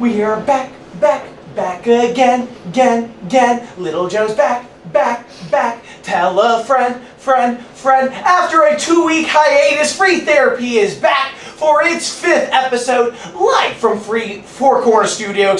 We are back again. Little Joe's back. Tell a friend. After a 2-week hiatus, Free Therapy is back for its 5th episode, live from Four Corner Studio,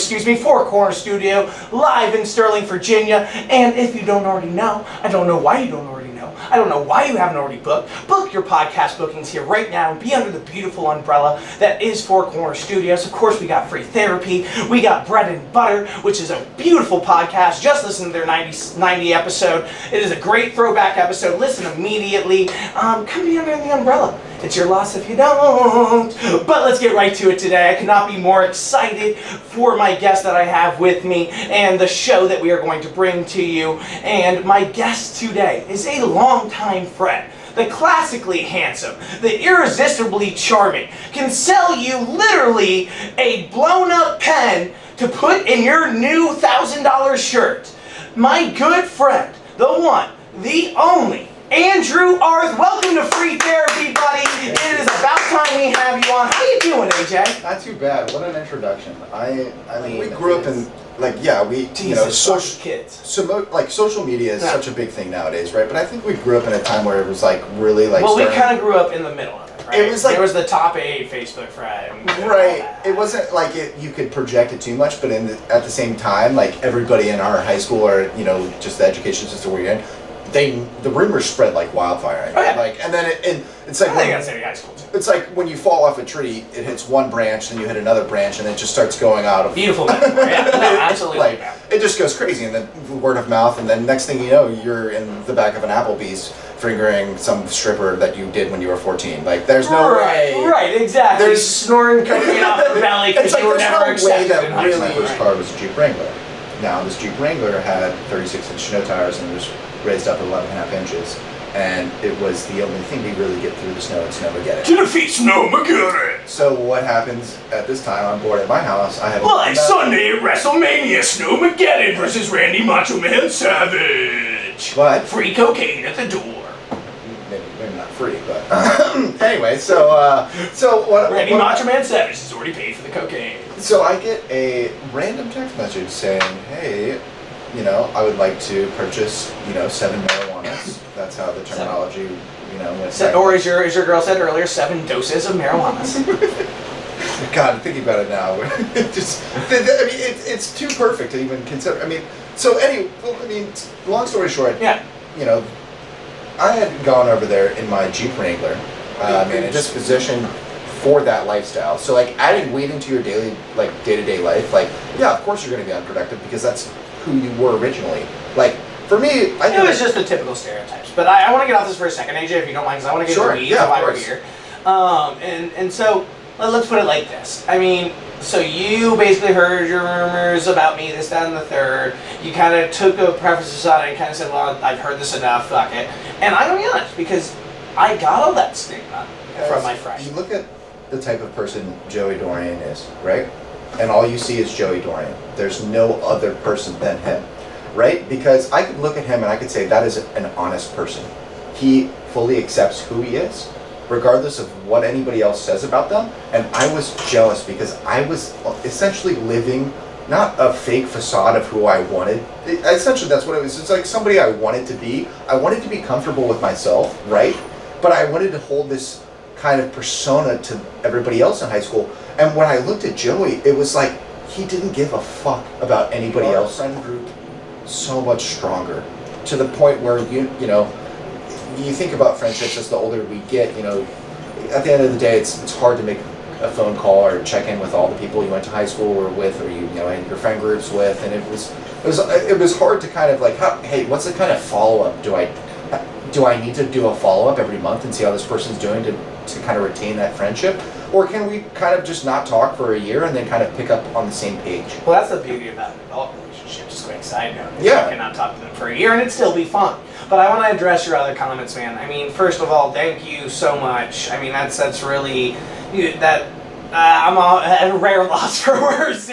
live in Sterling, Virginia. And if you don't already know, I don't know why you don't already know. I don't know why you haven't already booked. Book your podcast bookings here right now and be under the beautiful umbrella that is Four Corner Studios. Of course, we got Free Therapy. We got Bread and Butter, which is a beautiful podcast. Just listen to their 90 episode. It is a great throwback episode. Listen immediately. Come be under the umbrella. It's your loss if you don't. But let's get right to it today. I could not be more excited for my guest that I have with me and the show that we are going to bring to you. And my guest today is a longtime friend. The classically handsome, the irresistibly charming, can sell you literally a blown up pen to put in your new $1,000 shirt. My good friend, the one, the only, Andrew Arth. Welcome to Free Therapy, buddy. It is about time we have you on. How you doing, AJ? Not too bad. What an introduction. I mean, we grew up in social media is such a big thing nowadays, right? But I think we grew up in a time where it was like really like. Well, we kind of grew up in the middle of it, right? It was like there was the top 8 Facebook friend. Right. It wasn't like you could project it too much, but at the same time, like everybody in our high school or just the education system we're in. The rumors spread like wildfire. Oh, yeah. And then it's like I think that's in high school too. It's like when you fall off a tree, it hits one branch, then you hit another branch, and it just starts going out of. Beautiful metaphor. Yeah, no, absolutely. It just goes crazy, and then word of mouth, and then next thing you know, you're in the back of an Applebee's fingering some stripper that you did when you were 14. Like, there's no way. Right, exactly. There's snoring coming off the belly because you were never accepted in high school. My first car was a Jeep Wrangler. Now, this Jeep Wrangler had 36-inch snow tires and was raised up 11.5 inches, and it was the only thing to really get through the snow and Snowmageddon. To defeat Snowmageddon! So what happens at this time? I'm bored at my house. I have live Sunday at WrestleMania, Snowmageddon versus Randy Macho Man Savage. But free cocaine at the door. Maybe not free, but anyway. So what? Randy Macho Man Savage has already paid for the cocaine. So I get a random text message saying, "Hey, I would like to purchase, 7 marijuanas." That's how the terminology, went. Or as your girl said earlier, 7 doses of marijuanas. God, thinking about it now, it's too perfect to even consider. Long story short, yeah. I had gone over there in my Jeep Wrangler, and a disposition for that lifestyle. So, adding weed into your daily, day-to-day life, of course you're going to be unproductive because that's who you were originally. For me, it was just the typical stereotypes. But I want to get off this for a second, AJ, if you don't mind, because I want to get to weed while we're here. And so let's put it like this. So you basically heard your rumors about me, this, that, and the third. You kind of took a preface on it and kind of said, well, I've heard this enough, fuck it. And I'm going to be honest, because I got all that stigma from my friends. You look at the type of person Joey Dorian is, right? And all you see is Joey Dorian. There's no other person than him, right? Because I could look at him and I could say that is an honest person. He fully accepts who he is, regardless of what anybody else says about them. And I was jealous because I was essentially living not a fake facade of who I wanted. Essentially, that's what it was. It's like somebody I wanted to be. I wanted to be comfortable with myself, right? But I wanted to hold this kind of persona to everybody else in high school. And when I looked at Joey, it was like he didn't give a fuck about anybody else. Our friend group so much stronger, to the point where you think about friendships as the older we get. At the end of the day, it's hard to make a phone call or check in with all the people you went to high school or with, or and your friend groups with, and it was hard to kind of hey, what's the kind of follow up? Do I need to do a follow up every month and see how this person's doing to kind of retain that friendship? Or can we kind of just not talk for a year and then kind of pick up on the same page? Well, that's the beauty about an adult relationship, just a quick side note. Yeah. You cannot talk to them for a year and it'd still be fun. But I want to address your other comments, man. First of all, thank you so much. That's really, I'm at a rare loss for words.